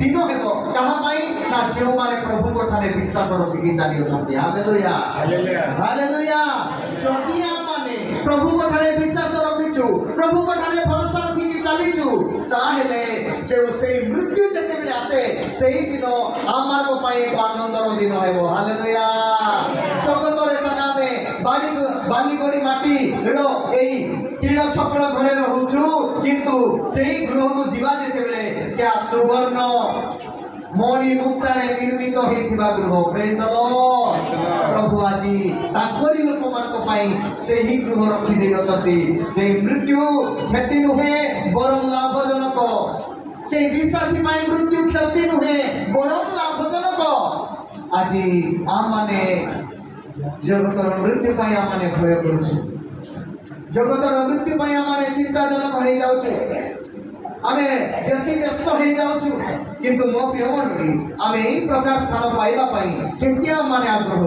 दिन हेब कहा ना जो माने प्रभु को ठाने विश्वास रखिकी चली होती। Hallelujah hallelujah. जदि आमाने प्रभु को ठाने विश्वास रखिछु प्रभु को ठाने भरोसा रखिकी चलीछु ताहेले जे से मृत्यु जतेबेले आसे सेही दिन आमार को पाई एक आनंदर दिन हेबो। हालेलुया। जगतरे सनामे बाली गड़ी माटी रो एई तीन छपड़ घरे रहूछु किंतु सेही गृह को जीवा जतेबेले से सुवर्ण मणि मुक्तारे निर्मित होइथिबा गृह। Praise the Lord. प्रभु आजी ताकरी लोक मानक पाई सेही गृह रखि देइ अछंती जे मृत्यु क्षति नुहे बरम लाभजनक से विश्वासी पाई मृत्यु क्षति नुहे बरम लाभजनक। आजी आमाने जगतर मृत्यु पाई आमाने भय करूछु जगतर मृत्यु पाई आमाने चिंताजनक हो जाउछु आमे व्यतिव्यस्त हो जाउछु किंतु मो प्रिय मंडली आमे एई प्रकार स्थान पाइबा पाई केतिया माने आग्रह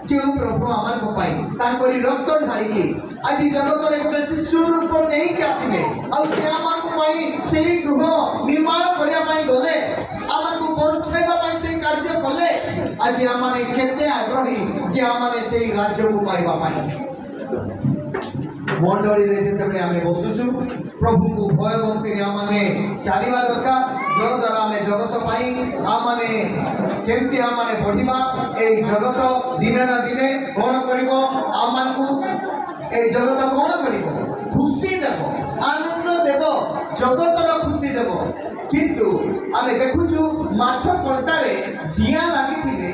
जे प्रभु आमान को पाई ताकरी रक्त ढाळिकी आज जगत रे गोटे शिशु रूप नै के आसीबे आ से आमान को पाई सेही गृह निर्माण करिया पाई गले आमान को पहुंचाइबा पाई सेही कार्य कले आज आमाने केते आग्रही जे आमाने सेही राज्य को पाइबा पाई मंडली रे जेतेबेले आमे बसुछु प्रभु को भय भक्ति रे आमाने चालीबा दरकार जो द्वारा आमे जगत पाई आमाने केमती आमाने बढ़िबा ए जगत दिने ना दिने कोन करिवो आमान को ए जगत कोन करिवो खुशी देबो आनंद देबो जगतर खुशी देबो किंतु आमे देखुछु माछ कंटारे जिया लागिथिले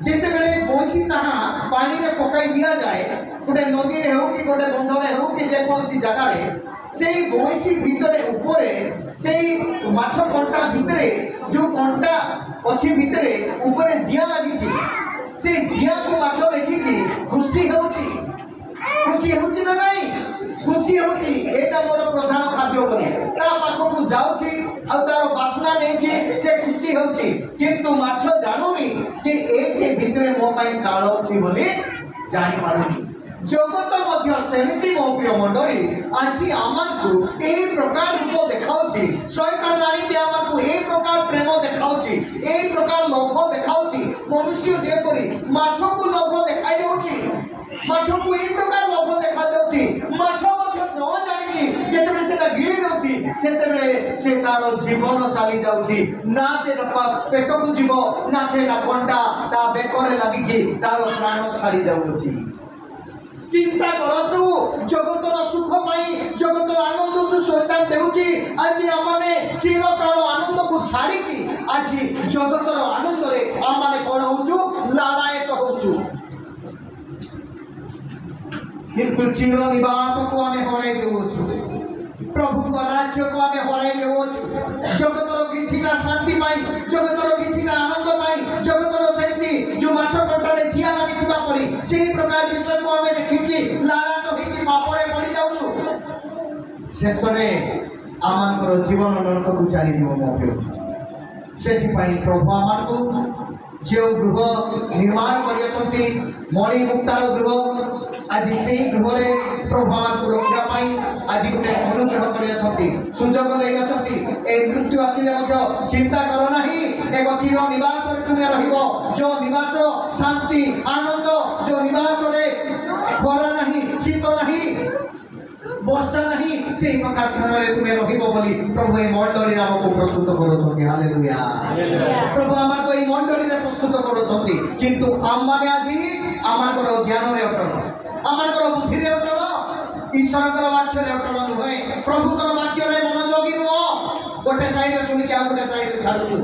जेतेबेले बंसी ताहा पानी रे पकाई दिया जाए गोटे नदी रे हो कि गोटे बंध रे हो कि जे कोनसी जगह रे सेही बंसी भितरे ऊपरे सेही माछ कंटा भितरे जो कंटा अछि भितरे ऊपरे जिया लागिछि से जिया को माछ देखिकी खुशी होछि ना नहीं खुशी होछि एटा मोर प्रधान खाद्य बोली ता पाखो को जाउछि आ तार वासना नै कि से खुशी होछि किंतु माछ जानुनी जे एके भितरे मो पाई काळ अछि बोली जानि पारुनी जगत मध्य सेमिति मो प्रिय मंडली आज आमान को ए प्रकार रूप देखाउछि शैतान रानी के आमान को ए प्रकार प्रेम देखाउछि ए प्रकार लोभ देखाउछि मनुष्य जेपरि माछ को लोभ देखाइ देउछि माछ को ए प्रकार लोभ देखा देउछि माछ मध्य न जानिकि जेतेबे सेटा गिळि देउछि सेतेबे से तार जीवन चली जाउछि ना से पेट को जीव ना से कंटा ता बेकरे लागिकि तार प्राण छाड़ी देउछि चिंता करतु जगतर सुख पाई जगत आनंद जो शैतान देउछि आज आमाने चिरकाल आनंद को छाड़ी की आज जगतर आनंद रे आमाने कोन होछु लालायत होछु किंतु चिर निवास को आमे हराई देउछु प्रभु को राज्य को आमे हराई देउछु जगतर किछिना शांति पाई जगतर किछिना आनंद पाई जगतर सेति जो माछ कंटारे जिया लागिथिबा परी सेही प्रकार विषय को आमे देखिकी लालाट होइकी पापरे पड़ी जाउछु शेषरे आमानकर जीवन नरक को चली जीव मोप्रिय सेति पाई प्रभु आमान को जो गृह निर्माण करियछंती मणि मुक्तार गृह आज से गृह रे प्रभु आमान को रक्षा पाई आज गोटे अनुग्रह करियछंती सुजोग लेयछंती ए मृत्यु आसिले मध्य चिंता करो नाही एक चिर निवास रे तुमे रहिबो जो निवास शांति आनंद जो निवास रे खरा नाही शीत नाही वर्षा नहीं से प्रकार स्थान रे तुमे रहिबो बोली प्रभु ए मंडली नाम को प्रस्तुत करोछंती। हालेलुया प्रभु आमार को ए मंडली रे प्रस्तुत करोछंती किंतु आमाने आजी आमार को ज्ञान रे अटल आमार को बुद्धि रे अटल ईश्वर को वाक्य रे अटल नुहे प्रभु को वाक्य रे मनोयोगी नो गोटे साइड रे सुनि के आ गोटे साइड रे छाडुछु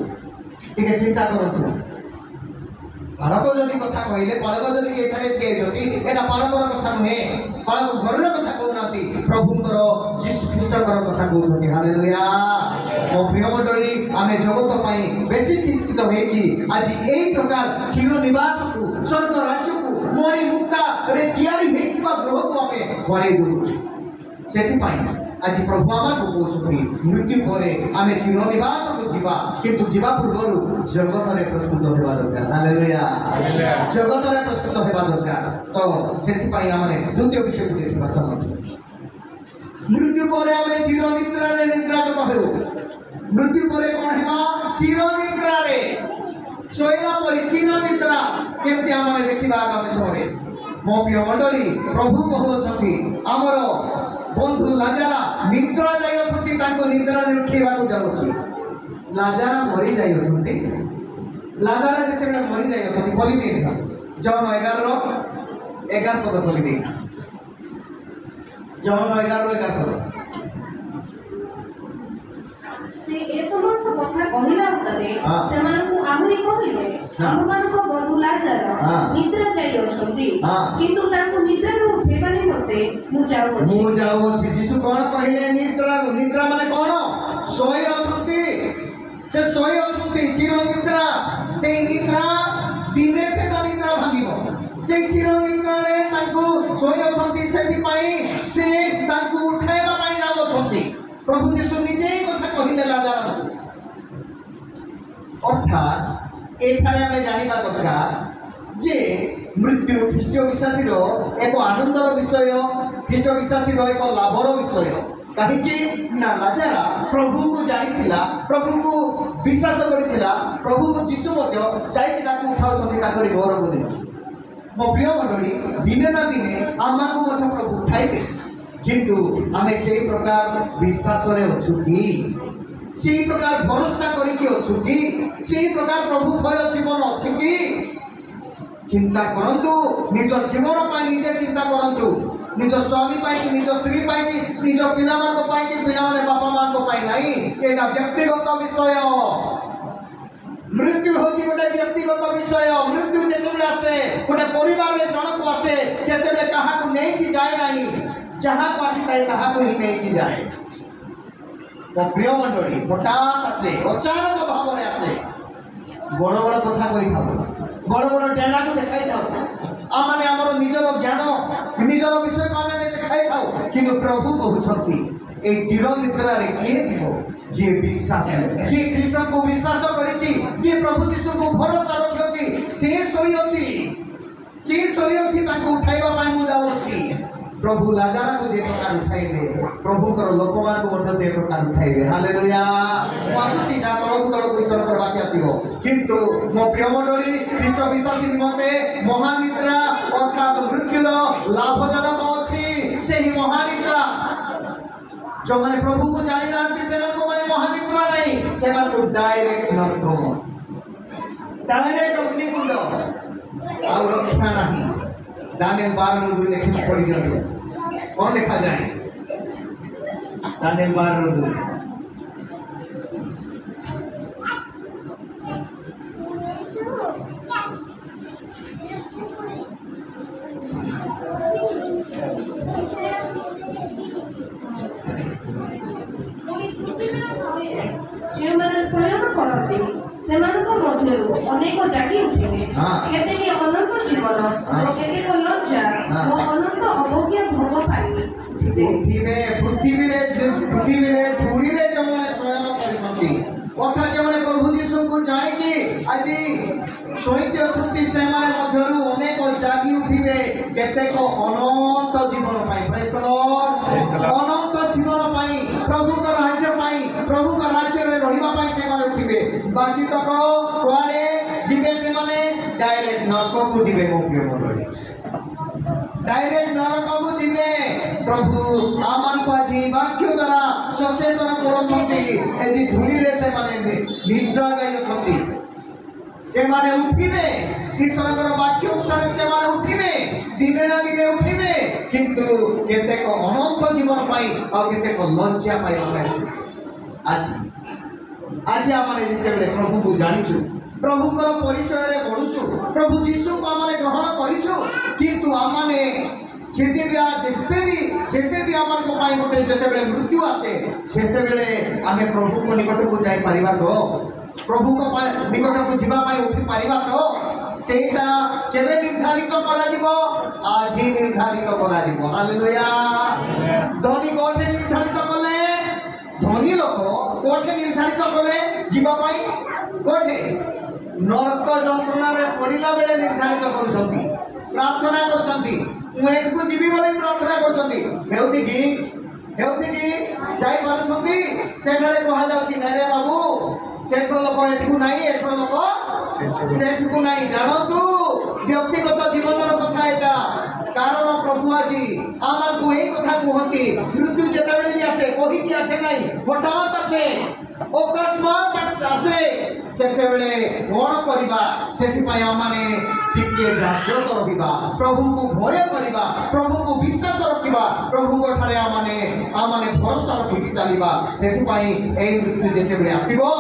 ठीक है चिंता करंतु बालक जदि कथा कहले बालक जदि एठारे के जदि एटा बालकर कथा नुहे बालक घरर कथा कहउनाती प्रभुंकर यीशु ख्रीष्टकर कथा कहउनाती। हालेलुया ओ प्रिय मंडली आमे जगत पई बेसी चिंतित होई कि आज एई प्रकार चिर निवास को स्वर्ग राज्य को मणि मुक्ता रे तयारी हेइबा ग्रह को आमे घरे दुछु सेति पई आज प्रभु आमान को कहउछथि मृत्यु परे आमे चिर निवास को जीवा किंतु जीवा पूर्व जगत रे प्रस्तुत हेबा दरकार। हालेलुया जगत रे प्रस्तुत हेबा दरकार तो सेति पई आमे द्वितीय विषय को देखबा चलत मृत्यु परे आमे चिर निद्रा रे निद्रागत हेउ मृत्यु परे कोन हेबा चिरनिद्रा रे शोइला परी चिरनिद्रा केमती आमे देखिबा आगामी समय मो प्रिय मंडली प्रभु कहउछथि हमर बंधु लाजारा निद्रा जाइछथि ताको निद्रा रे उठिबा को जाउछि लाजारा मरि जाइछथि लाजारा जते मरि जाइछथि खोली देइबा जौन 11 पद खोली देइबा जौन 11 पद से ए समस्त कथा कहिला उतरे सेमानकु आहुरी कहिले हममानक बंधु लाजार निद्रा जाई अछंती किंतु ताको निद्रा नु उठेबा निमते मु जाओ यीशु कोन कहिले निद्रा माने कोन सोई अछंती से सोई अछंती चिर निद्रा से निद्रा दिने से निद्रा भागिबो से चिर निद्रा रे ताको सोई अछंती सेति पई से ताको उठेबा पई जाओ अछंती प्रभु यीशु निजे कथा कहिले लाजार अर्थात एठारे हमें जानिबा दरकार जे मृत्यु ख्रीष्ट विश्वासी एक आनंदर विषय ख्रीष्ट विश्वासी एक लाभर विषय कहीं ना लाजारा प्रभु को जानी प्रभु को विश्वास करथिला प्रभु को यीशु जाई उठाऊ घर को दिन मो प्रिय मंडली दिने ना दिने आमको प्रभु उठाइबे किंतु आमे से प्रकार विश्वास रे अछु कि से प्रकार भरोसा करिके अछु कि से प्रकार प्रभु भय जीवन अछि कि चिंता करंतु निज जीवन पाई निजे चिंता करंतु निज स्वामी पाई कि निज स्त्री पाई कि निज पिला मान को पाई कि पिला माने बापा मान को पाई नहीं एटा व्यक्तिगत विषय मृत्यु होची गोटे व्यक्तिगत विषय मृत्यु जेतेबे आसे गोटे परिवार रे जनक आसे सेतेबे कहा को नहीं कि जाय नहीं जहाँ को आसी ताहा को ही नहीं कि जाए प्रिय मंडली हठात आसे अचानक भाव में आसे बड़ बड़ कथा कही था बड़ बड़ डेणा को देखाई था आमाने हमर निजर ज्ञान निजर विषय को आमे देखाई था किंतु प्रभु कहउछथि ए चिर निद्रा रे किए दिबो जे विश्वास जे कृष्ण को विश्वास करिछि जे प्रभु यीशु को भरोसा रखिछि से सोई अछि ताको उठाइबा पाई मु जाउछि प्रभु लाजारा को जे प्रकार उठाइले प्रभु कर लोक मान को मत जे प्रकार उठाइले हालेलुया वासुची जा तळकु तळकु ईश्वर करबा के आथिबो किंतु मो प्रिय मंडली ख्रीष्ट विश्वासी निमते महानिद्रा अर्थात मृत्युर लाभजनक अछि सेही महानिद्रा जो माने प्रभु को जानि नांती सेमन को माने महानिद्रा नहीं सेमन को डायरेक्ट नरक डायरेक्ट अग्निकुंड आ रक्षा नहीं दानियल 12:2 लेखन पढ़ी दियो कौन लिखा जाए दानियल 12:2 अनेक जाति उठिबे केते के अनंत जीवन केते को लज्जा ओ अनंत अभोग्य भोग पाई उठिबे पृथ्वी रे धूड़ी रे जमने स्वयं परिमति कथा जमने प्रभु यीशु को जानि कि आजि सोइते अछंती से माने मध्यरु अनेक जाति उठिबे केते को अनंत जीवन पाई प्रेज द लॉर्ड अनंत जीवन पाई प्रभु का राज्य पाई प्रभु का राज्य रे रहिबा पाई से माने उठिबे बाकी तक कोआडे जिबे से माने डायरेक्ट नरक को जिबे मो प्रिय मंडली डायरेक्ट नरक को जिबे प्रभु आमान को आज वाक्य द्वारा सचेतन करछंती एदि धूली रे से माने निद्रा जायछंती से माने उठिबे ईश्वरकर वाक्य अनुसार से माने उठिबे दिने ना दिने उठिबे किंतु केते को अनंत जीवन पाई और केते को लज्जा पाई आज आमाने जेतेबे प्रभु को जानिछु प्रभु कर परिचय रे पढुछु प्रभु यीशु को आमाने ग्रहण करिछु किंतु आमाने जेते भी आमान को पाई गोटे जेतेबे मृत्यु आसे सेतेबेले आमे प्रभु को निकट को जाई परिबा तो प्रभु को निकट को जीवा पाई उठी परिबा तो सेटा केबे निर्धारित करा दिबो आज ही निर्धारित करा दिबो हालेलुया धनी कोठे निर्धारित कले धनी लोक कोठे निर्धारित कले जीवा पाई कोठे नरक जंत्रणा रे पड़िला बेले निर्धारित करूछंती प्रार्थना करूछंती मु एठको जीवी बोले प्रार्थना करूछंती हेउछि कि जाई पारुछंती सेठारे कहा जाउछि नै रे बाबू सेठर लोक एठू नहीं एठर लोक सेठू नहीं जानतु व्यक्तिगत जीवन कथा एटा कारण प्रभु आज आमर को एक कथा कहती मृत्यु जेतेबेले भी आसे कही कि आसे नहीं हठात आसे अकस्मात आसे सेतेबेले कोन करबा सेति आमने टिके जागृत रहिबा प्रभु को भय करबा प्रभु को विश्वास रखिबा प्रभु को ठारे आमने भरोसा रखि चलिबा सेति ए मृत्यु जेतेबेले आसीबो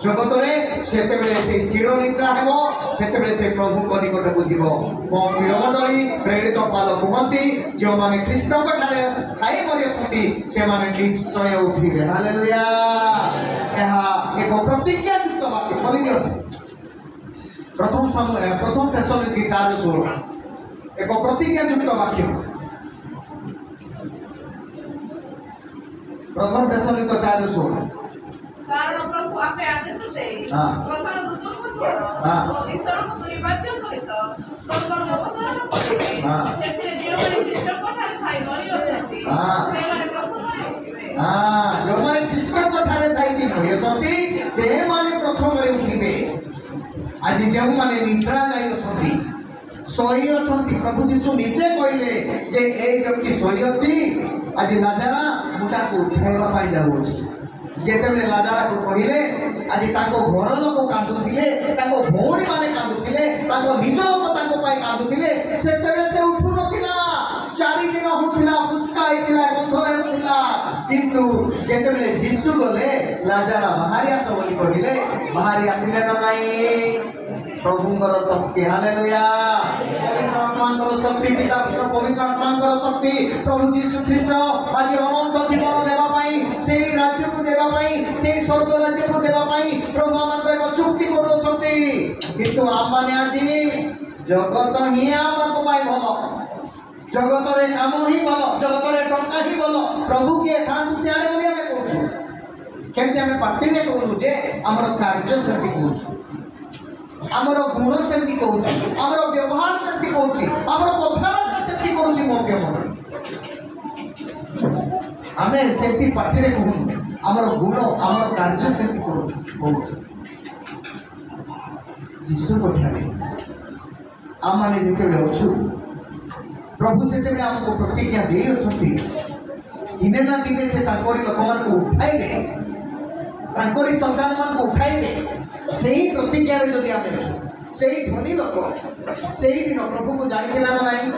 जगत रे सेतेबेले से चिर निद्रा हेबो सेतेबेले से प्रभु को निकट को जीवो प्रिय मंडली प्रेरित पाल कहती जो माने कृष्ण को ठारे खाई मरि अछंती से माने निश्चय उठिबे हालेलुया एहा एक प्रतिज्ञा युक्त वाक्य सुनि दियो प्रथम थेसलोनिके 4:16 एक प्रतिज्ञा युक्त वाक्य प्रथम थेसलोनिके 4:16 कारण प्रभु आपे आदेश दे प्रधान दूत को छोड़ ईश्वर को निर्वाचन करितो सर्व नवतर करिते सेते जेमने कृष्ण को ठारे थाई मरि अछंती से माने प्रथम उठिबे जो माने कृष्ण को ठारे थाई कि मरि अछंती से माने प्रथम रे उठिबे आज जो माने निद्रा जाई अछंती सोई अछंती प्रभु यीशु निजे कहले जे ए व्यक्ति सोई अछि आज लाजारा मुटा को उठाइबा पाई जाउछि जेतेबेले लाजारा को कहिले आज ताको घर लोक कांदुथिले ताको भौणी माने कांदुथिले ताको निज लोक ताको पाई कांदुथिले सेतेबेले से उठु नथिला 4 दिन होथिला पुष्का हेतिला गंध हेतिला किंतु जेतेबेले यीशु गले लाजारा बाहरी आस बोली कहिले बाहरी आथिले ना नाही प्रभुंकर शक्ति हालेलुया पवित्र आत्मांकर शक्ति पिता पुत्र पवित्र आत्मांकर शक्ति प्रभु यीशु ख्रीष्ट आज अनंत जीवन देवा पाई सेही राज्य को देवा पाई सेही स्वर्ग राज्य को देवा पाई प्रभु आमन को एक चुक्ति करूछंती किंतु आमाने आज जगत ही आमन को पाई भलो जगत रे काम ही भलो जगत रे टंका ही भलो प्रभु के थान सियाडे बोली हमें कहूछु केमते हमें पार्टी रे कहू जे हमर कार्य शक्ति कहू आमर गुण सेमती कहूँ आमर व्यवहार सेमती कहूँ आमर कथबार्ता सेमती कहूँ मो प्रिय मंडली आम सेमती पाठे कहूँ आमर गुण आमर कार्य सेमती कहूँ यीशु ठारे आम मैंने जिते अच्छु प्रभु जिते आमको प्रतिज्ञा दे अच्छी दिने ना दिने से लोक मान को उठाइबे संतान मान को उठाइबे से ही प्रतिज्ञा रे जदि आमे से ही धनी लोक से ही दिन प्रभु को जानिथिला ना नहीं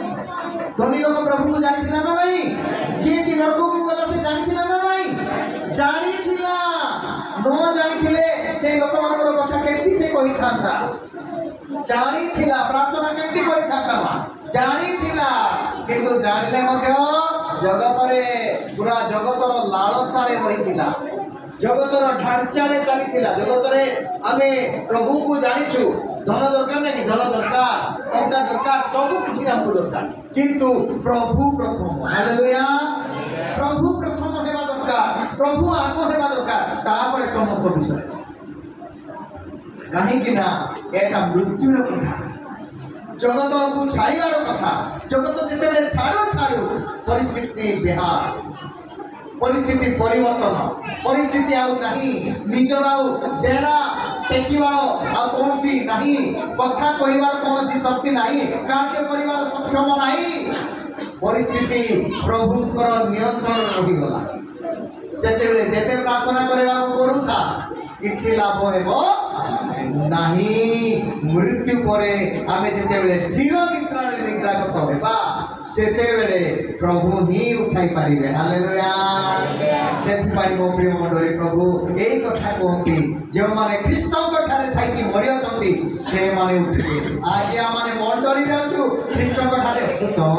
धनी लोक प्रभु को जानिथिला ना नहीं जे कि नरक को गला से जानिथिला ना नहीं जानिथिला न जानिथिले से लोक मानकर कथा केमती से कहि थांता जानिथिला प्रार्थना केमती करि थांता जानिथिला किंतु जानिले मध्य जगत रे पूरा जगतर लालसा रे रहिथिला जगतर ढांचा रे चलीथिला जगत रे आमे प्रभु को जानिछु धन दरकार नहीं धन दरकार टंका दरकार सब किछि हमको दरकार किंतु प्रभु प्रथम हालेलुया प्रभु प्रथम हेबा दरकार प्रभु आगो हेबा दरकार तापर समस्त विषय कहीं कि ना एटा मृत्युर कथा जगत को छाड़ीबार कथा जगत जेतेबेले छाड़ू परिस्थिति बिहार परिस्थिति परिवर्तन परिस्थिति आउ नहीं निजर आउ डेड़ा टेकिबार आ कौनसी नहीं कथा कहिबार कौनसी शक्ति नहीं कार्य करिबार सक्षम नहीं परिस्थिति प्रभुंकर नियंत्रण रही गला सेतेबेले जेते प्रार्थना करबा करूथा किछि लाभ हेबो नहीं मृत्यु परे आमे जेतेबेले चिर निद्रा रे निद्रागत हेबा सेतेबेले प्रभु ही उठाई पारिबे हालेलुया सेति मो प्रिय मंडली प्रभु एई कथा कहती जे माने कृष्ण को ठारे थाई कि मरि अछंती से माने उठिबे आज आमाने मंडली रे अछु कृष्ण को ठारे तो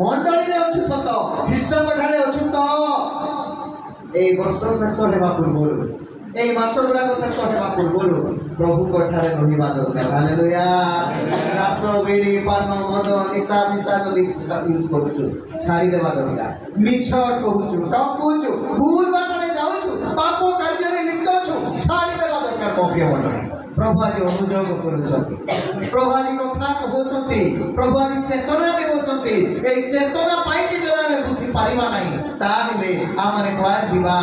मंडली रे अछु सत कृष्ण को ठारे अछु तो एई वर्ष शेष हेबा पूर्व ए मास गुड़ाक शेष हेबा पूर्व प्रभु को ठारे रहिबा दरकार हालेलुया दास बिड़ी पान मद निशा निशा जदि यूज करूछु छाड़ी देबा दरकार मिछ कहूछु टपुछु भूल बाटने जाउछु पाप कार्य रे लिप्त छु छाड़ी देबा दरकार मो प्रिय मंडली प्रभु आज अनुयोग करूछंती प्रभु आज कथा कहउछंती प्रभु आज चेतना देउछंती ए चेतना पाई कि जरा में बुझी पारिबा नाही ताहिले आमने क्वाड दिबा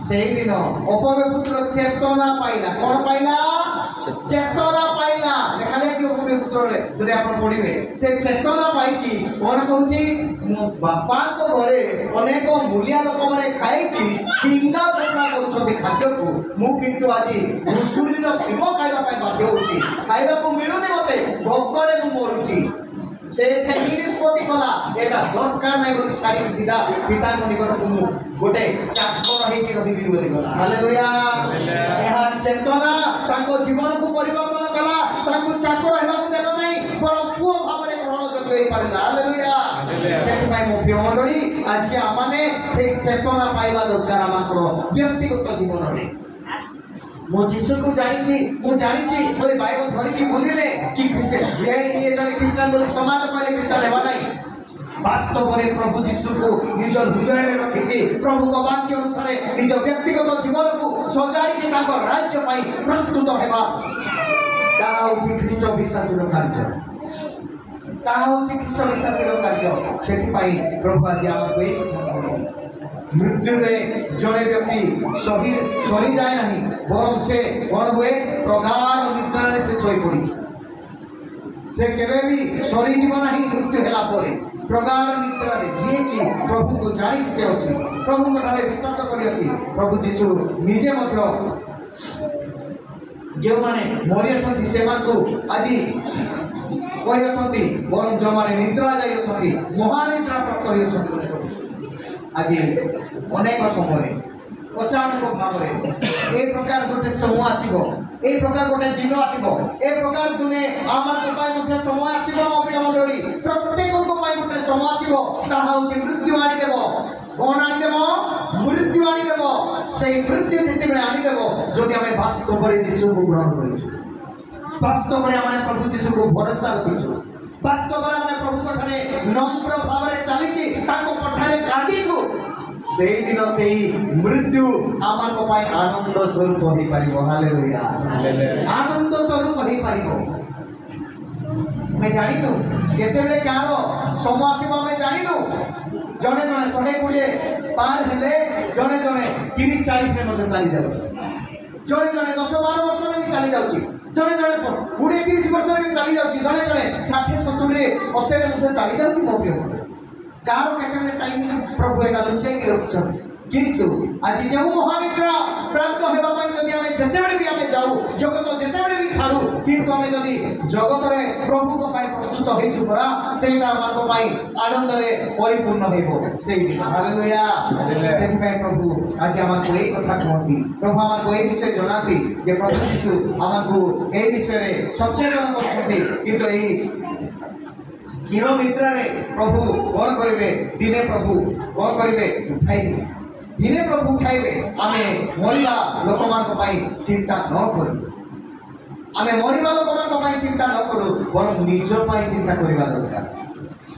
সেই দিন অপবে পুত্র চেতনা পাইলা। কোন পাইলা? চেতনা পাইলা। লেখালেখি অপবে পুত্ରରେ যদি ଆପଣ ପଢିବେ ସେ ଚେତନା ପାଇକି କ'ଣ କହୁଛି, ବାପାଙ୍କ ଘରେ ଅନେକ ମୂଲିଆ ଲୋକମାନେ ଖାଇକି ଫିଙ୍ଗା ଫୋପଡ଼ା କରୁଛନ୍ତି ଖାଦ୍ୟକୁ, ମୁଁ କିନ୍ତୁ ଆଜି ଘୁଷୁରୀର ଶିମ ଖାଇବା ପାଇଁ ବାଧ୍ୟ ହେଉଛି, ଖାଇବାକୁ ମିଳୁନି ମୋତେ, ଭୋକରେ ମୁଁ ମରୁଛି। से निष्पत्ति कला एटा दरकार नहीं बोली छाड़ी सीधा पिता को निकट मु गोटे चाकर हेकी रहिबी बोली गला। हालेलुया। एहा चेतना ताको जीवन को परिवर्तन कला, ताको चाकर हेबा को देला नहीं, पर पुओ भाबरे ग्रहण जोग्य होई पारला। हालेलुया। सेति भाई मो प्रिय मंडली आज आमाने से चेतना पाइबा दरकार आमाकर व्यक्तिगत जीवन रे। मो जीसु को जानी बोले बाइबल धरी की बोलिले कि क्रिश्चियन ये जने क्रिश्चियन बोले समाज पहले क्रिश्चियन हेबा नहीं। वास्तव में प्रभु जीसु को निज हृदय में रखिके प्रभु का वाक्य अनुसार निज व्यक्तिगत जीवन को सजाड़ी के ताको राज्य पाई प्रस्तुत हेबा ता होची ख्रीष्ट विश्वासीर कार्य। ता होची ख्रीष्ट विश्वासीर कार्य। सेति पाई प्रभु आज हमको मृत्यु में जड़े व्यक्ति सरी जाए नहीं, बरं से कौन हुए प्रगाढ़ निद्रा से सोई पड़ी। से केवे भी सरी जीव नहीं मृत्यु हेला परे प्रगाढ़ निद्रा रे जी की प्रभु को जानी से अछि, प्रभु को ठारे विश्वास करी अछि। प्रभु यीशु निजे मध्य जो माने मरि अछंती से मान को आदि कहि अछंती, बरं जो माने निद्रा जाई अछंती महानिद्रा प्राप्त होई अछंती। आज अनेक समय अचानक भाव ए प्रकार गोटे समय आसो, ए प्रकार गोटे दिन आसो, ए प्रकार दिने आम समय आसो। मो प्रिय मंडली प्रत्येक गोटे समय आसो, ताहा होची मृत्यु आनीदेव। कौन आनीदेव? मृत्यु आनीदेव। से मृत्यु जिते आनीदेव जदि आम वास्तव में जीशु को ग्रहण कर, वास्तव में आम प्रभु जीशु को भरोसा रखीचु, वास्तव में प्रभु ठारे नम्र भाव में चलिकी पठारे काटिछु, से दिन से मृत्यु आमान को पाई आनंद स्वरूप हो पारिबो। हालेलुया। आनंद स्वरूप हो पारिबो। मैं जानिनु केतेबेले कार समय आसीबो मैं जानिनु। जने जने 120 पार हेले, जने जने 30-40 रे मते चली जाउछ, जने जने 10-12 वर्ष रे चली जाउछ, जने जने 20-30 वर्ष रे चली जाउछ, जने जने 60-70 रे 80 रे मते चली जाउछ। मो प्रिय कार केतेबेले टाइम प्रभु एटा लुचाई के रखछन, किंतु आज जो महानिद्रा प्राप्त हेबा पई जदि आमे जतेबेले भी आमे जाऊ, जगत जतेबेले भी छाड़ू, किंतु आमे जदि जगत रे प्रभु को पाई प्रस्तुत होइछु परा सेटा हमर को पाई आनंद रे परिपूर्ण हेबो सेई दिन। हालेलुया। सेति पई प्रभु आज हमर को एई कथा कहती, प्रभु हमर को एई विषय जनाती जे प्रभु यीशु हमर को एई विषय रे सचेतन करथि। किंतु एई चिर मित्र रे प्रभु कौन करेंगे, दिने प्रभु कौन करेंगे उठाइबे, दिने प्रभु उठाइबे। आमे मरिबा लोक मान पाई चिंता न करू, आमे मरिबा लोक मान पाई चिंता न करू, बरं निज पाई चिंता करबा दरकार।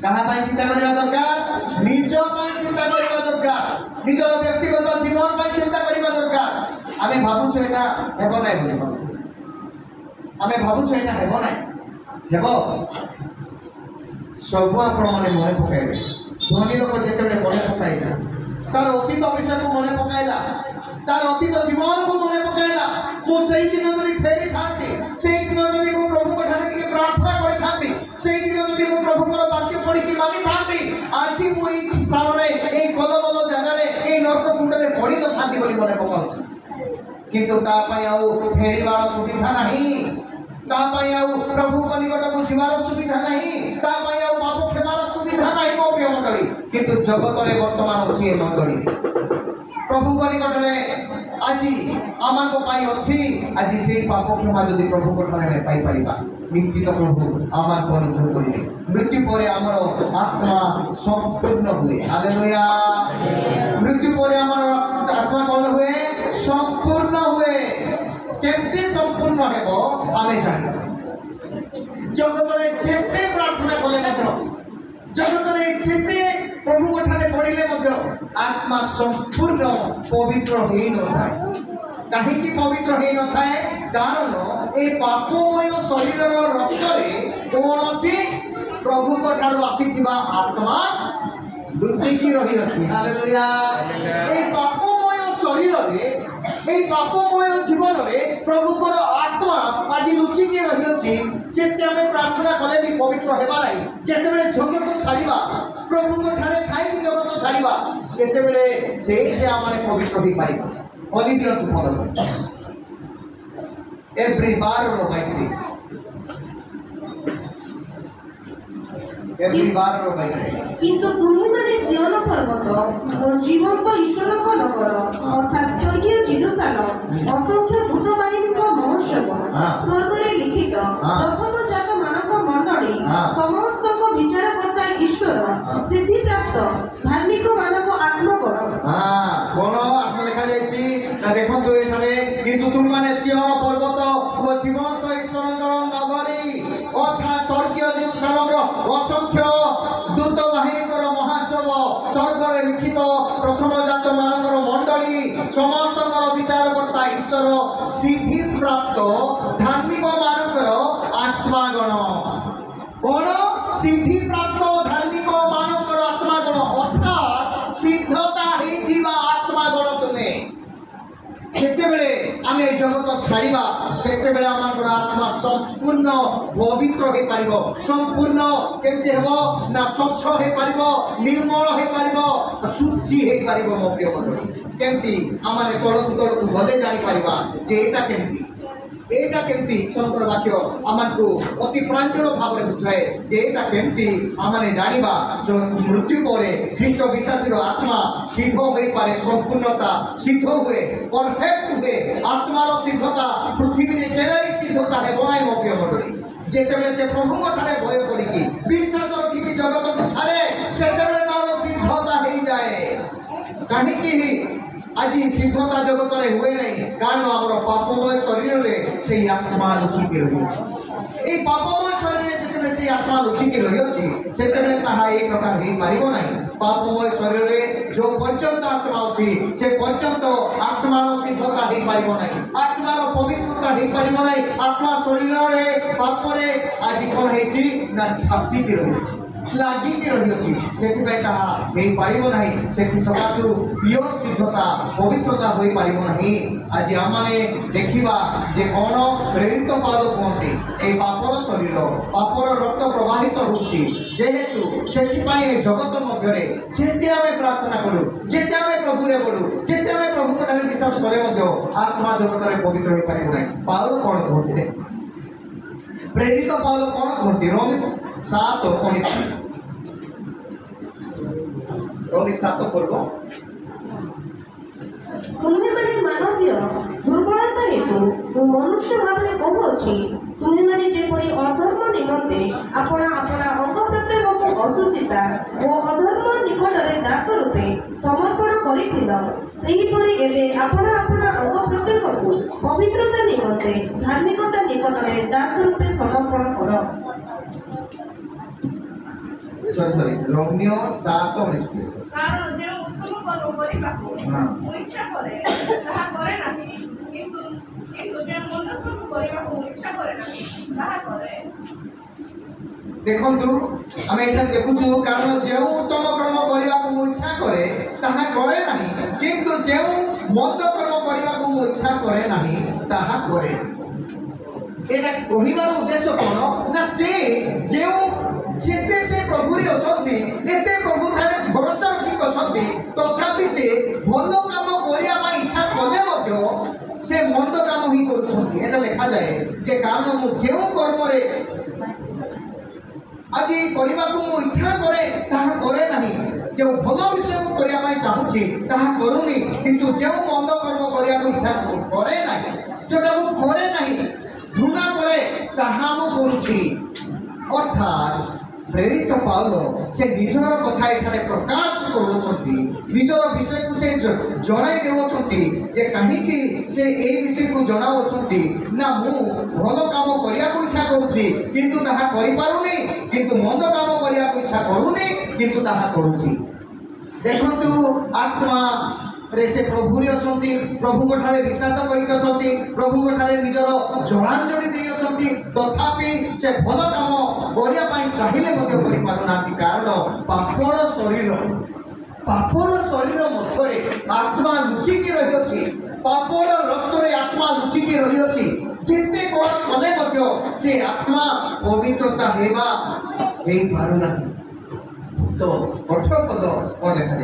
कहा पाई चिंता करबा दरकार? निज पाई चिंता करबा दरकार, निजर व्यक्तिगत जीवन पाई चिंता करबा दरकार। आमे भाबुछु एटा हेबो नै बोली, आमे भाबुछु एटा हेबो नै, हेबो सब आपण मैंने मन पकाइबे। धनी लोक जिते मन पकाइला तार अतीत विषय को मन पकाइला, तार अतीत जीवन को मन पकाइला, मो सही दिन जदि फेरी थांती, सही दिन जदि मो प्रभु को ठाने के प्रार्थना करि थांती, सही दिन जदि मो प्रभु को वाक्य पढ़ी की मानि थांती, आज मो एई स्थान रे एई गलबल जगह रे एई नरक कुंड रे पड़ी तो थांती बोली मन पकाउछ। किंतु ता पई आउ फेरीवार सुविधा नहीं, ता पई आउ प्रभु को निकट को जीवार सुविधा नहीं, ता पई आउ पाप क्षमार सुविधा नहीं। मो प्रिय मंडली किंतु जगत रे वर्तमान अछि ए मंडली प्रभु को निकट रे आज आमान को पाई अछि। आज से पाप क्षमा यदि प्रभु को ठाने पाई परिबा, निश्चित प्रभु आमान को अनुग्रह करिबे। मृत्यु परे हमर आत्मा संपूर्ण हुए। हालेलुया। मृत्यु परे हमर आत्मा कोन हुए? संपूर्ण हुए। केमती संपूर्ण हेबो आमे जानि, जगत रे जेते प्रार्थना कले मध्य, जगत रे जेते प्रभु को ठाने पड़िले मध्य आत्मा संपूर्ण पवित्र होई न थाए। काहे कि पवित्र होई न थाए? कारण ए पापमय शरीरर रक्त रे कोन अछि? प्रभु को ठारो आसीथिबा आत्मा लुचिकी रही अछि। हालेलुया। ए पापमय शरीर में पापमय जीवन में प्रभुकर आत्मा आज लुचिकी रही जेते आम प्रार्थना कले भी पवित्र होगा ना जिते जगत को छाड़ा प्रभु ठाई जगत छाड़ा से आम पवित्र हो पार बलि दिंतु फल एवरी बार किंतु तुम्हें माने सियोन पर्वत और जीवंत ईश्वर को नगर अर्थात स्वर्गीय जेरूशलेम असंख्य दूत बाहिनी को महोत्सव स्वर्ग रे लिखित प्रथम जात मानव मंडली समस्त को विचारकर्ता ईश्वर सिद्धि प्राप्त धार्मिक मानव आत्मगण कोन आत्मा लिखा जायछि ना देखंतु एठाने किंतु तुम माने सियोन पर्वत और जीवंत ईश्वरଙ୍କର नगरी अर्थात स्वर्गीय जेरूशलेम असंख्य दूत बाहिनी महासव स्वर्ग रे लिखित प्रथम जात मानकर मंडली समस्त विचारकर्ता ईश्वर सिद्धि प्राप्त धार्मिक मानकर आत्मागण कौन सिद्धि प्राप्त धार्मिक मानकर आत्मागण अर्थात सिद्धता होइथिबा आत्मागण तुम्हें सेतेबेले आमे जगत छाड़िबा सेतेबेले आमर आत्मा संपूर्ण पवित्र हो पारिबो संपूर्ण केमते हेबो ना स्वच्छ हो पारिबो निर्मल हो पारिबो शुचि हो पारिबो मो प्रिय मंडली केमती आमाने तळकु भले जानि पारिबा जे एटा केमती ईश्वर वाक्य आमको अति प्रांजल भाव में बुझाए जे एटा केमती आमाने जानिबा मृत्यु पर ख्रीष्ट विश्वासी आत्मा सिद्ध हो पारे संपूर्णता सिद्ध हुए परफेक्ट हुए आत्मार सिद्धता पृथ्वी में केवे सिद्धता है बनाई मो प्रिय मंडली जेतेबेले से प्रभु ठारे भय करिकी विश्वास रखिकी जगत को छाड़े सेतेबेले तार सिद्धता हो जाए कहीं आज सिद्धता जगत में हुए नहीं कारण आम पापमय शरीर में से आत्मा लुचिकी रही पापमय शरीर में से आत्मा लुचिकी रही से प्रकार हो पार ना पापमय शरीर में जो पर्यंत आत्मा अच्छी से पर्यंत आत्मार सिद्धता हो पार ना आत्मार पवित्रता हो पार ना आत्मा शरीर में पापरे आज कौन है छापिकी रही लागिकी रही से सकाशु प्योर सिद्धता पवित्रता हो पार ना आज आम देखा जे कौन प्रेरित पाद कहते पापर शरीर पापर रक्त प्रवाहित होहेतु से जगत मध्य जेते आम प्रार्थना करूँ जेते आम प्रभु बढ़ू जेते आम प्रभु विश्वास कले आत्मा जगत में पवित्र हो पार ना पाउल कौन कहते प्रेरित पाउल कौन कहते रोमी 7 पर्व तुम्हें माने मानवीय दुर्बलता हेतु मनुष्य भाव में कहूँ तुम्हें माने जेपरी अधर्म निमंते अपना अपना अंग प्रत्यंग को असुचिता और अधर्म निकट में दास रूपे समर्पण करी एवं अपना अपना अंग प्रत्यंग को पवित्रता निमंते धार्मिकता निकट में दास रूपे समर्पण कर रोमियो 7 कारण जे उत्तम कर्म करिबाकु इच्छा करे ताहा करे नाही किंतु जे मंद कर्म करिबाकु इच्छा करे नाही ताहा करे देखंतु आमे एटा देखुछु कारण जे उत्तम कर्म करिबाकु इच्छा करे ताहा करे नाही किंतु जे मंद कर्म करिबाकु इच्छा करे नाही ताहा करे एटा कहिबार उद्देश्य कोन ना से जे जेते से प्रभु रे अछंती एते प्रभु ठारे भरोसा रखी अछंती तथापि से भलो काम करिया पा इच्छा कले मध्य से मंद काम ही करूछंती एटा लिखा जाए जे कारण मु जेउ कर्म रे आदि करिबा को इच्छा करे ताहा करे नाही जे भलो विषय करिया पा चाहूची ताहा करूनी किंतु जे मंद कर्म करिया को इच्छा करे नाही जोटा मु करे नाही घृणा करे ताहा मु करूची अर्थात प्रेरित पाउल से निजर कथा एठारे प्रकाश करूछंती निजर विषय को से जणाई देउछंती जे काहीकि से ए विषय को जणाउछंती ना मु भलो काम करिया को इच्छा करूची किंतु ताहा करि पारुनी किंतु मंद काम करिया को इच्छा करूनी किंतु ताहा करूची देखंतु आत्मा रे से प्रभु रे अछंती प्रभु को ठारे विश्वास करिक अछंती प्रभु को ठारे निजर जणांजलि देई अछंती तथापि से भलो काम करिया पई चाहिले मते करि पारु नांती कारण पापर शरीर पापर शरीर मध्य आत्मा लुचिकी रही अछि पापर रक्त रे आत्मा लुचिकी रही अछि जिते कोन कले मध्य से आत्मा पवित्रता हेबा हे पारुना तो 18 पद कोन लेखा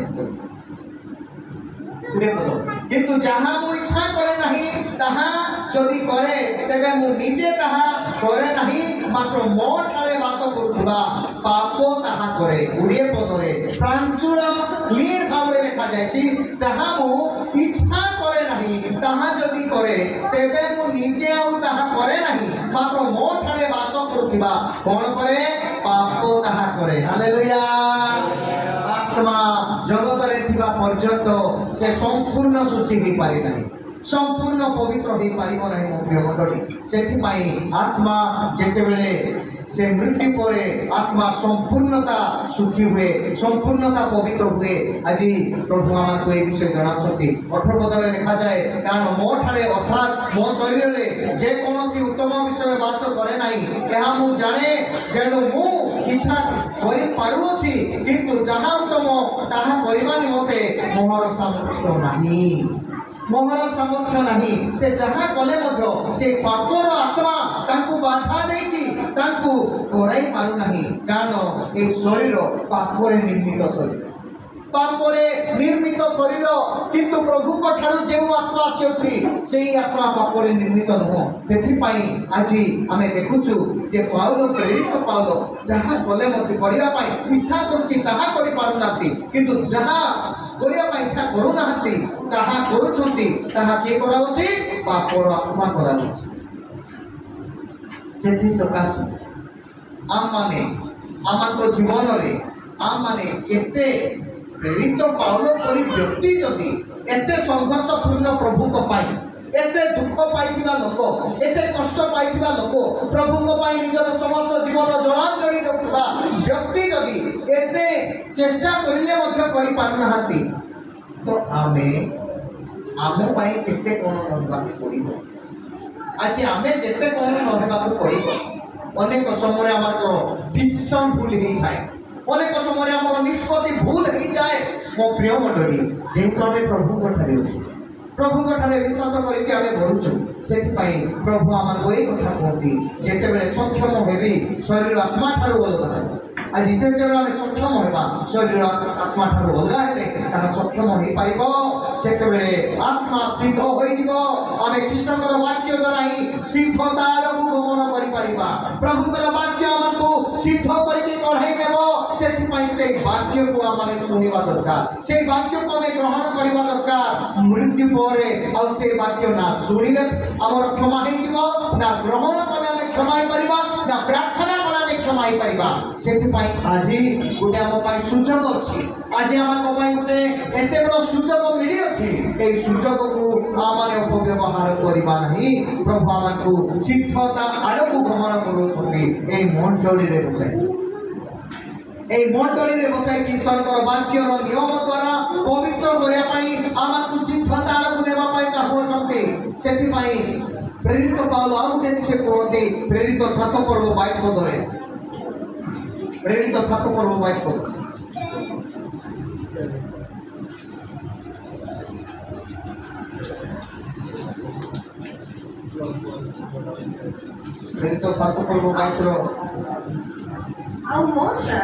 देखो किंतु जहाँ मु इच्छा करे नहीं ताहा जदि करे तेबे मु निजे ताहा करे नहीं मात्र मो ठारे वास करुवा पाप ताहा करे 20 पदरे प्रांचुल क्लियर भावरे लिखा जायछि जहाँ मु इच्छा करे नहीं ताहा जदि करे तेबे मु निजे आउ ताहा करे नहीं मात्र मो ठारे वास करुवा कोन करे पाप ताहा करे हालेलुया आत्मा जगत रे थिबा पर्यंत से संपूर्ण सूची ही पारि नहीं संपूर्ण पवित्र ही पारिब नहीं मो प्रिय मंडली सेथि पई आत्मा जेते बेले से मृत्यु परे आत्मा संपूर्णता सूची हुए संपूर्णता पवित्र हुए आज प्रभु आमार को ए विषय जणाउछथि 18 पदरे लिखा जाए कारण मो ठारे अर्थात मो शरीर रे जे कोनोसी उत्तम विषय वास करे नाही एहा मु जाने जेणु मु इच्छा करि पारुछि किंतु जहाँ उत्तम ताहा करिबा निमते मोहर सामर्थ्य नाही मोहर सामर्थ्य नहीं से जहाँ कले मध्य से पापर आत्मा तांकु बाधा देकी तांकु कराई पारु नहीं कारण ए शरीर पापरे निर्मित शरीर पापरे निर्मित शरीर किंतु प्रभु को ठारू जे आत्मा आसी सेही आत्मा पापरे निर्मित नुह सेथि पई आज आमे देखुछु जे पाउलो प्रेरित पाउलो जहाँ कले मध्य करिया पई इच्छा करूची ताहा करि पारु नाती किंतु जहाँ करिया पई इच्छा करू नाती ताहा करूछंती ताहा के कराउची पापर आत्मा कराउची सेथि सकाश आम माने आमाको जीवन रे आम माने केते प्रेरित पाउलो परि व्यक्ति जदि एते संघर्षपूर्ण प्रभु को पाई एते दुख पाइथिबा लोक एते कष्ट पाइथिबा लोक प्रभु को पाई निजर समस्त जीवन जलांजलि देउथबा व्यक्ति जदि एते चेष्टा करिले मध्य करि पारनाहाती तो आमे आमो पाई केते कोन रहबा पड़िबो आज आमे केते कोन रहबा पड़िबो अनेक समय आमार डिसिजन भूल ही थाए अनेक समय आम निष्पत्ति भूल ही जाए मो प्रिय मंडली जेहेतु आम प्रभु प्रभु विश्वास करके आम बढ़ुचु से प्रभु आम को ये कथा कहती जिते बड़े सक्षम हेबी शरीर आत्मा ठार अलग आज जिते आम सक्षम होगा शरीर आत्मा ठार अलग हेले सक्षम हो पार से आत्मा सिद्ध हो आम कृष्णकर वाक्य द्वारा ही सिद्धता आड़क गमन कर प्रभुतर वाक्य आमको सिद्ध करके कढ़ाई देव से वाक्य को आम शुणा दरकार से वाक्य को आम ग्रहण करवा दरकार मृत्यु पर से वाक्य ना शुणिले आमर क्षमा हो ना ग्रहण कले आम क्षमा ना प्रार्थना कले आम क्षमा से आज गोटे आम सुजोग अच्छी आज आम गोटे एत बड़ सुजोग मिली अच्छी ये सुजोग को आम अपव्यवहार करवा नहीं प्रभु आमको सिद्धता आड़क गमन करोगे मंडली बसाई बसाई ईश्वर वाक्यर नियम द्वारा पवित्र करने आमको सिद्धता आड़क नेवाई चाहते से प्रेरित पाउल आउ गोटे से कहते प्रेरित 7 पर्व 22 पदरे प्रेरित 7 पर्व 22 पद प्रेरित 7 पर्व 22 आउ मोसा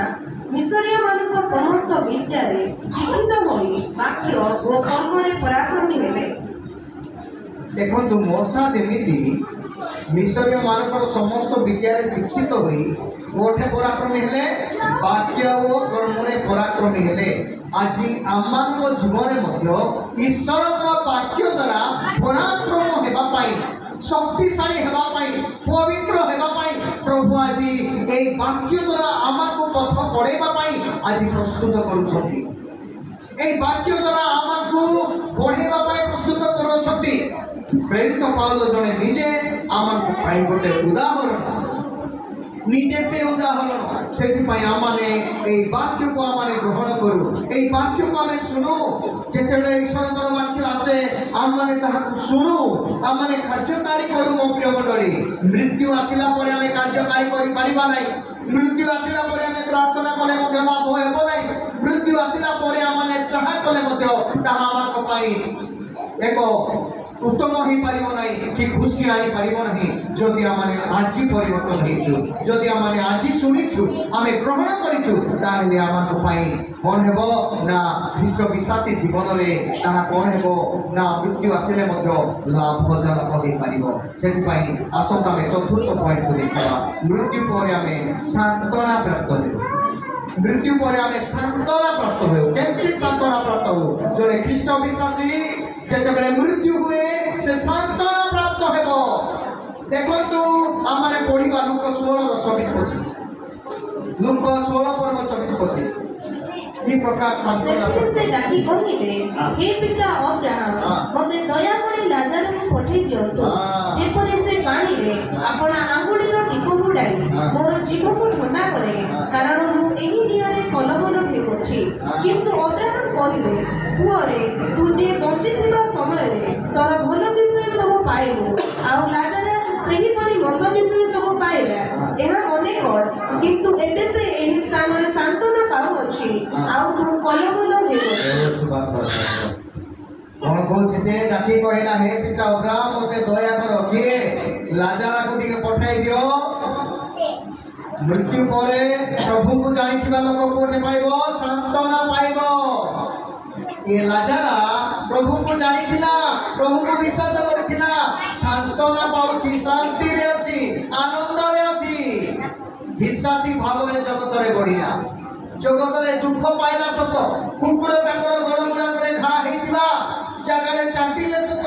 मिसरिया मानक समस्त विद्यारे जीवित होई वाक्य ओ कर्मरे पराक्रमी हेले देखो मोसा जमीती मिसरिया मानकर समस्त विद्यारे शिक्षित होई गोटे पराक्रमी हेले वाक्य ओ कर्मरे पराक्रमी हेले आज आमान जीवन मध्य ईश्वर वाक्य द्वारा पराक्रम हेबा पाई शक्तिशाली हेबा पाई पवित्र हेबा पाई प्रभु आज ए वाक्य द्वारा आमको पथ पड़ेबा पाई आज प्रस्तुत करूछथि ए वाक्य द्वारा आमको बढ़ेबा पाई प्रस्तुत करूछथि प्रेरित पाउल जने निजे आमको पाई गोटे उदाहरण निजे से उदाहरण से आमाने वाक्य को आमाने ग्रहण करूँ ये वाक्य को आम शुणु जिते ईश्वर वाक्य आसे आम मैंने शुणु आम मैंने कार्यकारी करूँ मो प्रिय मंडली मृत्यु आसिला परे आमे कार्यकारी करि परिबा नै मृत्यु आसिला परे आमे प्रार्थना कले मध्य लाभ हेबो नै मृत्यु आसिला परे आमे चाहा कले मध्य ताहा आमार पई एको उत्तम ही पारिबो नै कि खुशी आनी पारिबो नै जदि आमे आजि परिवर्तन हेचु जदि आमे आजि सुनिछु आमे ग्रहण करिछु ताहेले आमार पई कोन हेबो ना ख्रीष्ट विश्वासी जीवन रे ताहा कोन हेबो ना मृत्यु आसिले मध्य लाभजनक होई पारिबो सेति पई आसंता में चतुर्थ पॉइंट को देखिबा मृत्यु परे आमे सांत्वना प्राप्त हेबो मृत्यु पर आमे सांत्वना प्राप्त हो केमती सांत्वना प्राप्त हो जोड़े ख्रीष्ट विश्वासी जेतेबेले मृत्यु हुए से सांत्वना प्राप्त हेबो देखंतु आमाने पढिबा लूक 16:24-25 लूक 16:24-25 ई प्रकार सांत्वना से डाकी कहिले हे पिता अब्राहम मते दया करी लाजर को पठेई दियंतु जेपरि से पानी रे आपना आंगुडी रो दीप गुडाई मोर जीव को ठंडा करे कारण मु एही नियारे कलबल हेउछि किंतु अब्राहम कहिले पुअरे तू जे बंचिथिबा समय रे तोर भल विषय सब पाइबो आ लाजर सही परि मंद विषय सब पाइला एहा अनेक किंतु एबे से एही स्थान रे सांत्वना पाउ अछि आ तू कलबल हेउछि कौन कहछि से डाकी कहला हे पिता अब्राहम मते दया करो किए लाजर को टिके पठाई दियो मृत्यु परे प्रभु को जानिथिबा लोक कोने पाइबो सांत्वना पाइबो ये लाजरा प्रभु को जानिथिला प्रभु को विश्वास करथिला सांत्वना पाउछि शांति रे अछि आनंद रे अछि विश्वासी भाव रे जगत रे बढ़िला जगत रे दुख पाइला सत कुकुर ताकर गोड़ गुडा करे घा हेतिबा जगह रे चाटिले सत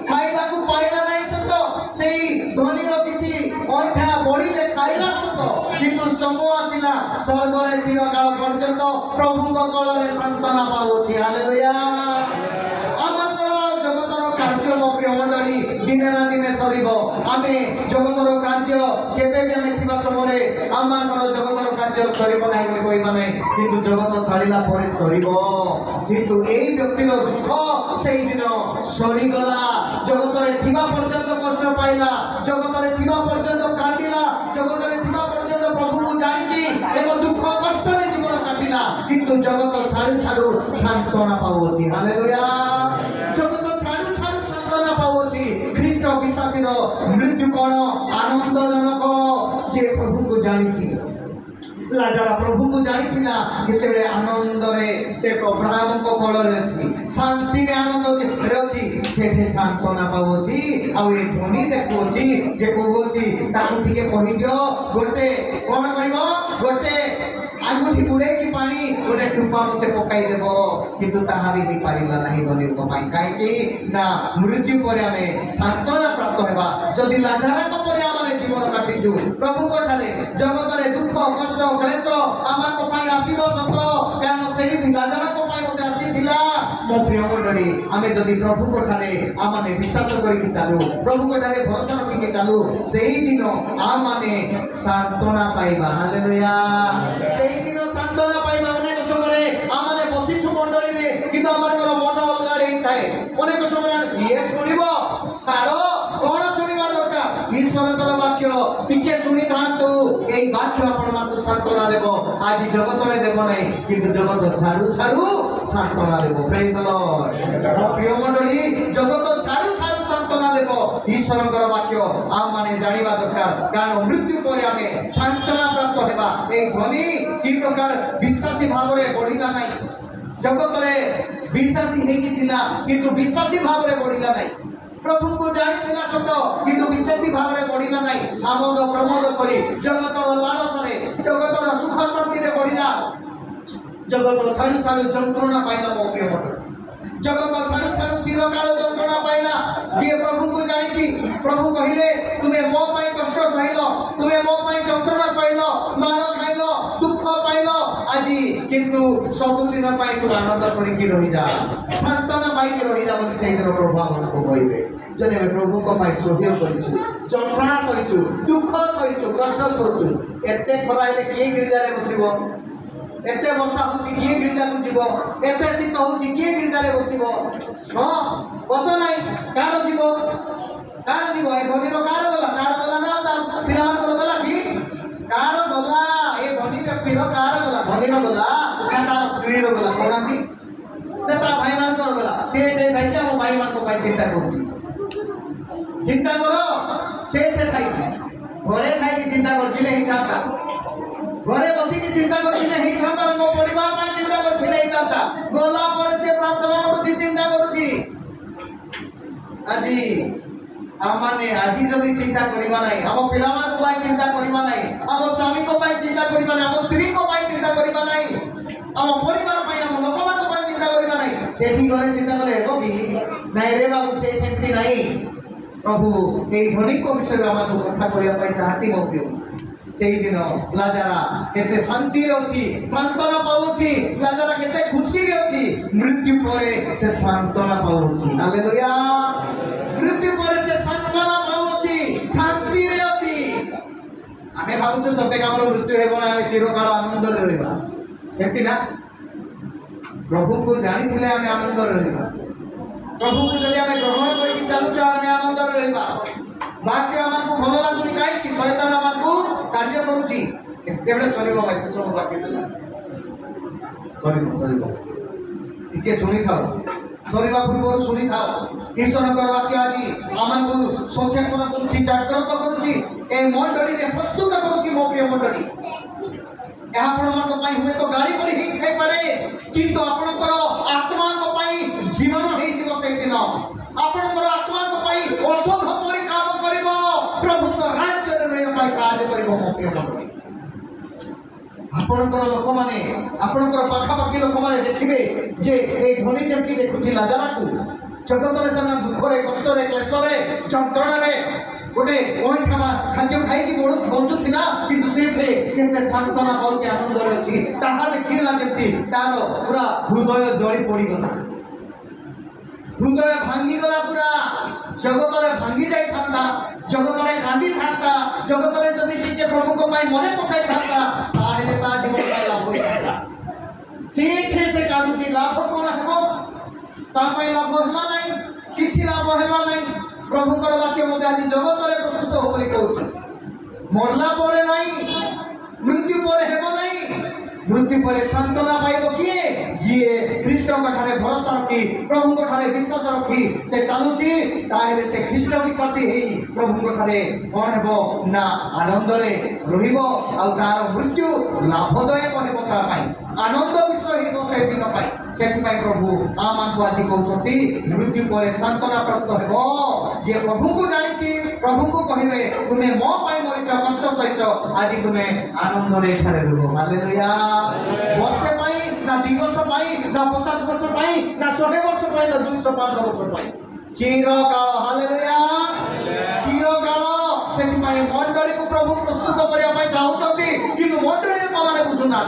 खाइबा को पाइला नै सत सेही धनी रो किछि ओठा बड़ी ले खाइला सत किंतु समूह आसिला स्वर्ग रे चिरकाल पर्यंत प्रभु को कल रे सांत्वना पाउछि हालेलुया आमर जगत रो कार्य मो प्रिय मंडली दिने ना दिने सरीबो आमे जगत रो कार्य केबे भी आमे थिबा समय आमर जगत रो कार्य सरीबो नै बोली कोइ माने किंतु जगत छाड़िला परे सरीबो किंतु एई व्यक्ति रो दुख सेही दिन सरी गला जगत रे थिबा पर्यंत कष्ट पाइला जगत रे थिबा पर्यंत कांदिला जगत रे थिबा पर्यंत प्रभु को जानिकी एको दुख कष्ट रे जीवन काटिला किंतु जगत छाड़ू छाड़ू सांत्वना पाउछि हालेलुया जगत छाड़ू छाड़ू सांत्वना पाउछि ख्रीष्ट विश्वासी रो मृत्यु कोन आनंदजनक जे प्रभु को जानिछि लाजर प्रभु को जानिथिला जेतेबे आनंद रे से अब्राहम को कोल रे अछि शांति रे आनंद रे अछि सेठे सांत्वना पाउछि आ ए धनी देखोछि जे कहोछि ताकू ठीके कहि दियो गोटे कोन करबो गोटे आंगुठी गुडे की पानी गोटे टुपा मते पकाई देबो किंतु ताहा भी नहीं पारिला नाही धनी को पाई काहे कि ना मृत्यु परे हमें सांत्वना प्राप्त हेबा जदि लाजर को परे हमने जीवन काटिछु प्रभु को ठाले जगत रे दुख कष्ट क्लेश आमार को पाई आसीबो सत कारण सेही लाजर को पाई मते आसीथिला मो प्रिय मंडली हमें जदि प्रभु को ठाले आमाने विश्वास करिकि चालू प्रभु को ठाले भरोसा रखिकि चालू सेही दिन आमाने सांत्वना पाइबा हालेलुया सेही दिन सांत्वना पाइबा अनेक समय आमाने बसिछु मंडली रे किंतु आमार मन अलगाड़ी थाए अनेक समय ये सुनिबो छाड़ो कोन सुनिबा दरकार ईश्वर वाक्य टिके सुनी थांतु एई वाक्य आपण मानतु सांत्वना देबो आज जगत रे देबो नै किंतु जगत छाड़ू छाड़ू सांत्वना देबो प्रेज द लॉर्ड ओ प्रिय मंडली जगत छाड़ू छाड़ू सांत्वना देबो ईश्वर वाक्य आम माने जानिबा दरकार कारण मृत्यु परे हमें सांत्वना प्राप्त हेबा ए ध्वनि की प्रकार विश्वासी भाव रे बढ़िला नै जगत रे विश्वासी हेकी थिला किंतु विश्वासी भाव रे बढ़िला नै प्रभु को जानिथिला सत किंतु विश्वासी भाव रे बढ़िला नै आमोद प्रमोद करी जगत रो लालस रे जगत रो सुख शांति रे बढ़िला जगत छाड़ू छाड़ू जंत्रणा पाइला मो प्रिय मंडली जगत छाड़ू छाड़ू चिरकाल जंत्रणा पाइला जे प्रभु को जानिछि प्रभु कहिले तुमे मो पई कष्ट सहिलो तुमे मो पई जंत्रणा सहिलो मार खाइलो दुख पाइलो आजी किंतु सब दिन पई तू आनंद करिकि रहि जा सांत्वना पाई के रहि जा बोली सेही दिन प्रभु हमको कहिबे जदि हम प्रभु को पई सोधियो करिछु जंत्रणा सहिछु दुख सहिछु कष्ट सहिछु एते खराइले के गिरजा रे बसिबो एते वर्षा होछि किए गिरजा को जीवो एते शीत होछि किए गिरजा रे बसिबो हां बस नाही कार जीवो ए धनी रो कार गला ना स्वामी गला ना तार स्त्री गला कौन की ता भाई मान गला से मो भाई मान चिंता करुँगी चिंता कर से घरे खाई चिंता करते घरे बसिक चिंता करते मो परिवार चिंता करते गला पर से प्रार्थना कर चिंता करुँगी आज आमाने आज जब चिंता करवा नहीं आम पिला चिंता करवा नहीं आम स्वामी को चिंता करवा नहीं आम स्त्री को चिंता करवा नहीं आम परिवार आम लोक चिंता करवा नहीं से गले चिंता कले हेब कि नाई रे बाबू से केमती नहीं प्रभु ये धनिक विषय आम कथा करने चाहती मो प्रिय से दिन लाजारा केते शांति अच्छी सांत्वना पाऊँगी लाजारा केते खुशी अच्छी मृत्यु पर से सांत्वना पाऊँगी हालेलुया मृत्यु पर से सांत्वना पाऊँगी शांति रे अच्छी आमे भावुछु सत्य काम मृत्यु हेबो ना चिरकाल आनंद रे रहबा सेति ना प्रभु को जानी थिले आमे आनंद रे रहबा प्रभु को जदि आमे ग्रहण करके चालुछु आमे आनंद रे रहबा वाक्य हमको भल लागुनी कहीं शैतान हमको कार्य करुच्ची केते सरीब वाक्य सब वाक्य देला सरीब टिके शुणी खाओ सरीबा पूर्व शुणी खाओ ईश्वर वाक्य आज आमको सचेतन करुच्ची जागृत करुच्ची ए मंडली रे प्रस्तुत करुच्ची मो प्रिय मंडली हुए तो गाड़ी पर ही खाई पारे किंतु आपणकर आत्मा जीवन हो दिन आपणकर आत्मा औषध परी काम कर प्रभु राज्य में साहय कर मो प्रिय मंडली आपणकर लोक मैंने आपणकर पाखापाखी लोक मैंने देखिए जे ए ध्वनि जमी देखुची लाजारा को जगत में से दुखरे कष्ट क्लेश जंत्रणा गोटे खाद्य खाई बचुला किंतु से सांत्वना पाँच आनंद अच्छी देखला जमी तार पूरा हृदय जली पड़गला हृदय भांगीगला पूरा जगत में भांगी जाता जगत में कांदी था जगत में जब टे प्रभु को मन पकई था जीवन लाभ होता से कांदुची लाभ कौन हम लाभ है कि लाभ है ना प्रभुकर वाक्य मत आज जगत में प्रस्तुत हो कहते मरला पर नहीं मृत्यु पर हेब नहीं मृत्यु पर सांत्वना पाइब किए जीए ख्रीष्ट भरोसा रखी प्रभु विश्वास रखी से चलुची से ख्रीष्ट विश्वासी प्रभु कौन हेब ना आनंद रहिब आ तार मृत्यु लाभदायक हेब आनंद विषय से दिन से प्रभु आम आज कहते मृत्यु पर सांत्वना प्राप्त हेब जे प्रभु को जानी प्रभु को कहे तुम्हें मो मरीच कष्ट सहित आज तुम्हें आनंद हालेलुया वर्षे ना 2 वर्ष ना 50 वर्ष ना 100 वर्ष ना 205 वर्ष चिरकाल हालेलुया चिरकाल से मंडली को प्रभु प्रस्तुत करने चाहते कि मंडली लोक मैंने बुझुना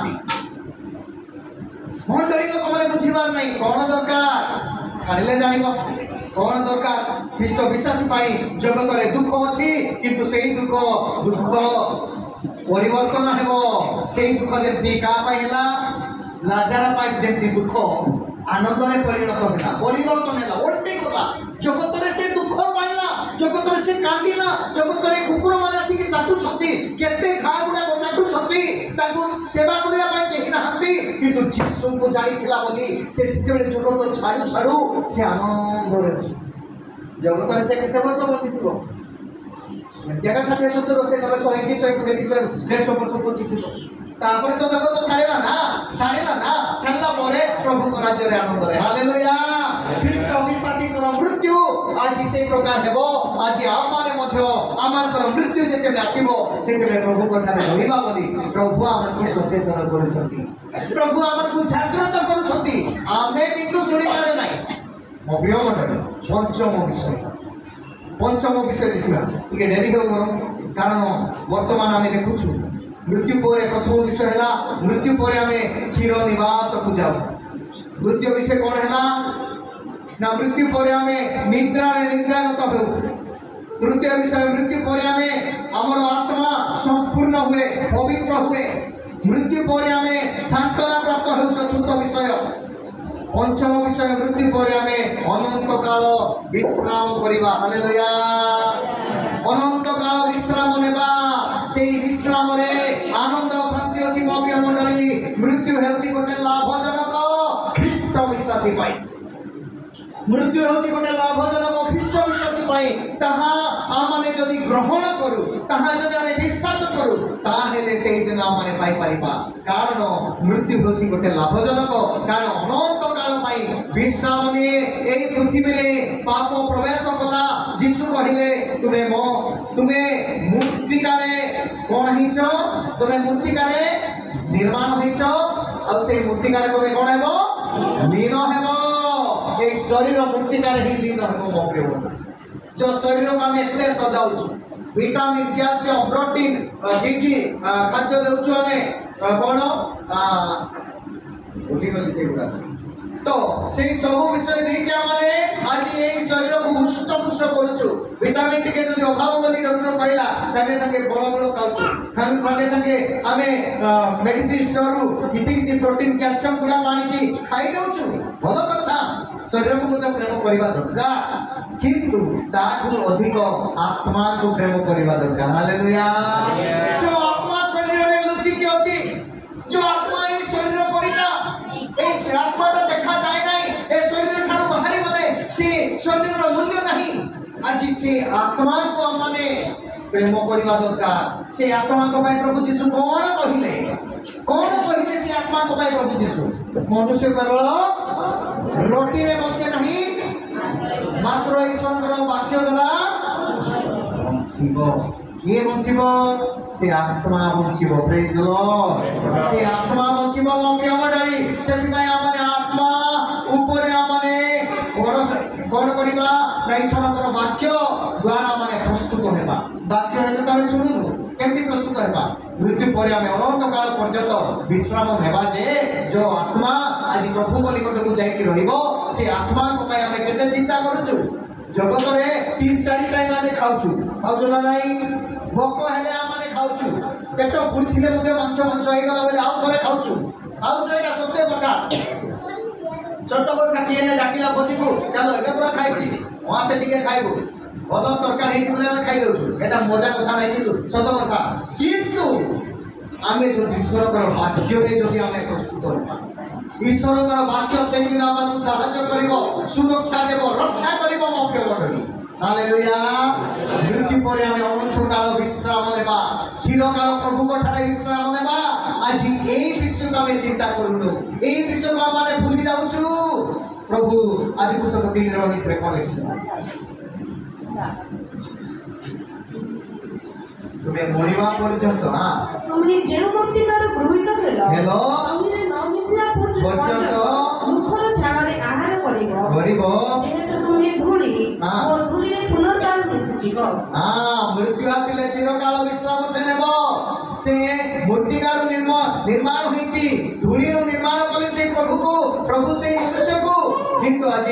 मंडली लोक मैंने बुझार नहीं कौन दरकार छाड़े जान कौन दरकार ख्रीष्ट विश्वासी जगत में दुख अच्छी किंतु से दुख परिवर्तन हेबो से दुख जमी क्या लाजार जमी दुख आनंद में परिणत होगा परिवर्तन है उल्टी गला जगत में से दुख पाइला जगत में से कांदिला जगत में कुकुर मान आसिक चाटुछंती केते खा गुडा चाटुछंती ताकू सेवा करिया पाई केही नाहंती किंतु जीसु को जानिथिला बोली से जितेबेले जगत छाड़ू छाड़ू से आनंद रे जगत में से केते वर्ष बचिथिबो जगह 60-70 से 90-100-150-150 वर्ष बचिथिबो तापर तो जगत छाड़ेला ना छाड़ला परे प्रभु को राज्य रे आनंद रे हालेलुया ख्रीष्ट विश्वासी को मृत्यु आज से प्रकार हेबो आज आम माने मध्य आमानकर मृत्यु जेते आसीबो सेते प्रभु को ठारे रहिबा बोली प्रभु आमको सचेतन करूछंती प्रभु आमको जागृत करूछंती आमे किंतु सुनि पारे नाही मो प्रिय मंडली पंचम विषय देखिबा टिके डेरी हो कारण वर्तमान आमे देखुछु मृत्यु पर प्रथम विषय है मृत्यु पर आम चिर निवास को जाऊ द्वितीय विषय कौन है ना मृत्यु पर आम निद्रागत हो तृतीय विषय मृत्यु पर आम आत्मा संपूर्ण हुए पवित्र हुए मृत्यु पर आम सांत्वना प्राप्त हो चतुर्थ विषय पंचम विषय मृत्यु पर आम अनंत काल विश्राम करवा हालेलुया अनंत काल विश्राम नेबा से विश्राम रे आनंद शांति अच्छी मो प्रिय मंडली मृत्यु मृत्यु होती गोटे लाभजनक ख्रीष्ट विश्वासी पाई ताहा आमने जदि ग्रहण करू ताहा जदि आमे विश्वास करू ताहेले सेही दिन आमने पाई परिबा कारण मृत्यु होती गोटे लाभजनक कारण अनंत काल पाई विश्राम ने एई पृथ्वी रे पाप प्रवेश कला यीशु कहिले तुम्हें मूर्तिकारे कोन हिचो तुम्हें मूर्तिकारे निर्माण हिचो और से मूर्तिकारे कोबे कोन हेबो लीन हेबो ए शरीर मूर्तिकारे ही लीन हेबो मोप्रिय जो शरीर को हम एते सजाउछु विटामिन कैल्शियम प्रोटीन की खाद्य देउछु हमें कोन भूली गली केगुडा तो से सब विषय दे के माने आज ए शरीर को हुष्ट पुष्ट करूछु विटामिन टिके जदि अभाव गली डॉक्टर कहला संगे संगे फलमूल खाउछु संगे संगे हमें मेडिसिन स्टोर किछि किछि प्रोटीन कैल्शियम गुडा पानी की खाई देउछु भलो कथा शरीर को तो प्रेम करबा दरकार किंतु ताकू अधिक आत्मा को प्रेम करबा दरकार हालेलुया जो आत्मा शरीर रे लुचि के अछि जो आत्मा ई शरीर परिका ए से आत्माटा देखा जाए नहीं ए शरीर ठारू बाहरी गले से शरीर रो मूल्य नहीं आज से आत्मा को माने प्रेम करबा दरकार से आत्मा को भाई प्रभु यीशु कोन कहिले से आत्मा को भाई प्रभु यीशु मनुष्य केवल रोटी रे बचे नहीं मात्र ईश्वर वाक्य द्वारा बंचिबो किए बंचिबो से आत्मा बंचिबो प्रेज द लॉर्ड से आत्मा बंचिबो प्रिय मंडली सेति भाई आमाने आत्मा ऊपर आमाने कोन करिबा ना ईश्वर वाक्य द्वारा माने प्रस्तुत हेबा वाक्य हेले तमे सुनु केमति प्रस्तुत हेबा मृत्यु पर आमे अनंत काल पर्यंत विश्राम नेबा जे जो आत्मा आज प्रभु को निकट को जाई कि रहिबो से आत्मा को पय आमे केते चिंता करूछु जगत रे 3-4 टाइम आमे खाउछु ना नाही भोक हेले आमे खाउछु पेट पुड़िथिले मध्ये मांस होई गला बोले आउ थरे खाउछु एटा सत्य कथा छोट कथा किए ने डाकिला पतिको चलो एबे पूरा खाइछि वहां से टिके खाइबो भलो तरकारी हेति बोले आमे खाइ देउछु एटा मजा कथा नै कि सत कथा किंतु आमे जो ईश्वर वाक्य रे जदि आमे प्रस्तुत होता ईश्वर वाक्य से दिन हमन सहायता करिवो सुरक्षा देबो रक्षा करिवो मो प्रिय मंडली हालेलुया मृत्यु पर आमे अनंत काल विश्राम नेबा चिरकाल प्रभु को ठारे विश्राम नेबा आज एई विषय को आमे चिंता करूनु एई विषय को माने भूली जाउछु प्रभु आदि पुस्तक 3:19 रे कहले तुम्हें मरिवा पर्यंत हां तुमने जेउ मूर्तिकार गृहीत हेलो तुमने न मिसिला पर्यंत मुखर छाड़े आहार करिवो जेहेतु तुमने धूली और धूली रे पुनर्बार मिसि जीवो हां मृत्यु आसिले चिरकाल विश्राम से नेबो से मूर्तिकार निर्माण होईची धूली रो निर्माण कले से प्रभु से मनुष्य को किंतु आज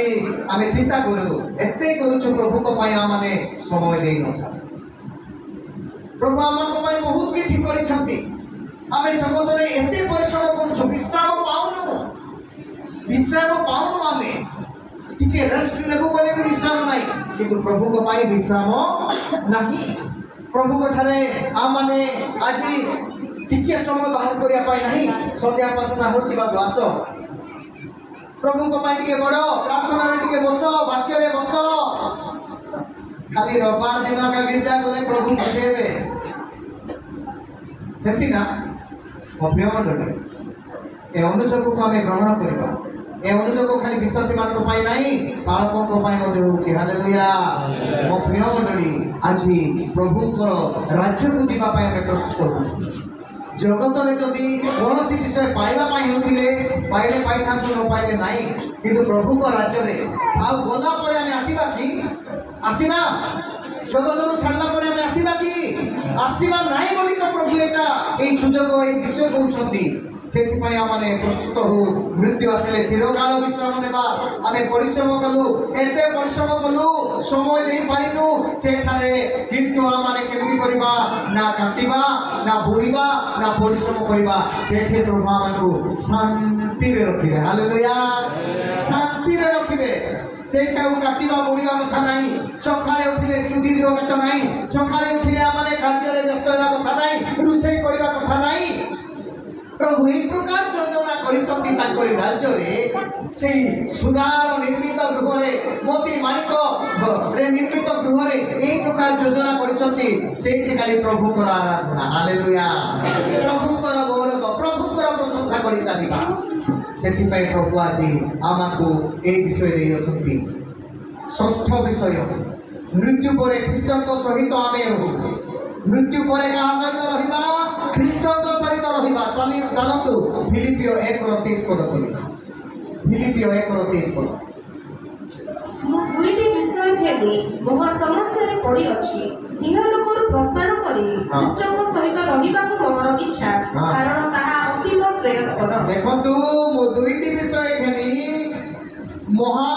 आमे चिंता करू एते करूछु प्रभु को पाया माने समय देई नथा प्रभु आमन को पाई बहुत किछि करिसंती आमे जगत रे एते परिश्रम करूछु विश्राम पाउनु आमे ठीक रेस्ट लेबो बोले भी विश्राम नाही किंतु प्रभु को पाई विश्राम नाही प्रभु को ठारे आमने आज टिके समय बाहर करिया पाई नाही संध्या पासना होछि बा वास प्रभु को पाई टिके बड़ प्रार्थना रे टिके बसो वाक्य रे बसो खाली रविवार दिन का गिरजा गले प्रभु देवे सेमती ना प्रिय मंडली ए अनुजोग को हमें ग्रहण करबा ए अनुजोग खाली विश्वासी मान को पाई नाही बालकों को पाई मध्ये होछि हालेलुया मो प्रिय मंडली आज प्रभु को राज्य को जीवा पाई हमें प्रस्तुत हो जगत रे जदी कोनोसी विषय पाइबा पाई होतिले पाइले पाई थांतु न पाइले नाही किंतु प्रभु को राज्य रे आ गोला परे हमें आसीबा की आसीना जगत रो छाडला परे हमें आसीबा की आसीबा नाही बोली तो प्रभु एटा ए सुजोग ए विषय कहउछंती सेति पय आमने प्रस्तुत हो मृत्यु आसिले चिरकाल विश्राम नेबा आमे परिश्रम कलु एते परिश्रम कलु समय देई पारिनु सेठारे किंतु आमने केमि करबा ना काटिबा ना बुड़ीबा ना परिश्रम करबा सेठे प्रभु आमको शांति रे रखिबे हालेलुया शांति रे रखिबे से काउ काटिबा बुड़ीबा कथा नाही सकाळे उठिले ड्यूटी दियो कथा नाही सकाळे उठिले आमने कार्य रे व्यस्त होबा कथा नाही रुसई करबा कथा नाही प्रभु एक प्रकार योजना करिछ କରୁଛନ୍ତି ତାଙ୍କରି ରାଜ୍ୟରେ ସେଇ ସୁନାର ନିର୍ମିତ ଗୃହରେ ମୋତି ମାଣିକରେ ନିର୍ମିତ ଗୃହରେ এই ପ୍ରକାର ଯୋଜନା କରିଛନ୍ତି ସେଇଠି ଖାଲି ପ୍ରଭୁଙ୍କର ଆରାଧନା ହାଲେଲୁୟା ପ୍ରଭୁଙ୍କର ଗୌରବ ପ୍ରଭୁଙ୍କର ପ୍ରଶଂସା କରି ଚାଲିବା ସେଥିପାଇଁ ପ୍ରଭୁ ଆଜି ଆମକୁ এই ବିଷୟ ଦେଇ ଅଛନ୍ତି ଷଷ୍ଠ ବିଷୟ ମୃତ୍ୟୁ ପରେ ଖ୍ରୀଷ୍ଟଙ୍କ ସହିତ ଆମେ ରହୁ ମୃତ୍ୟୁ ପରେ କାହା ସହିତ ରହିବା ଖ୍ରୀଷ୍ଟଙ୍କ ସହିତ ରହିବା ଚାଲନ୍ତୁ ଫିଲିପିଓ 1:23 ପଦ ଖୋଲିବା ଫିଲିପିଓ 1:23 ପଦ ମୁଁ ଦୁଇଟି ବିଷୟ ଖେଳି ମହା ସମସ୍ୟାରେ ପଡ଼ିଅଛି ଇହଲୋକରୁ ପ୍ରସ୍ଥାନ କରି ଖ୍ରୀଷ୍ଟଙ୍କ ସହିତ ରହିବାକୁ ମୋର ଇଚ୍ଛା କାରଣ ତାହା ଅତୀବ ଶ୍ରେୟସ୍କର ଦେଖନ୍ତୁ ମୁଁ ଦୁଇଟି ବିଷୟ ଖେଳି ମହା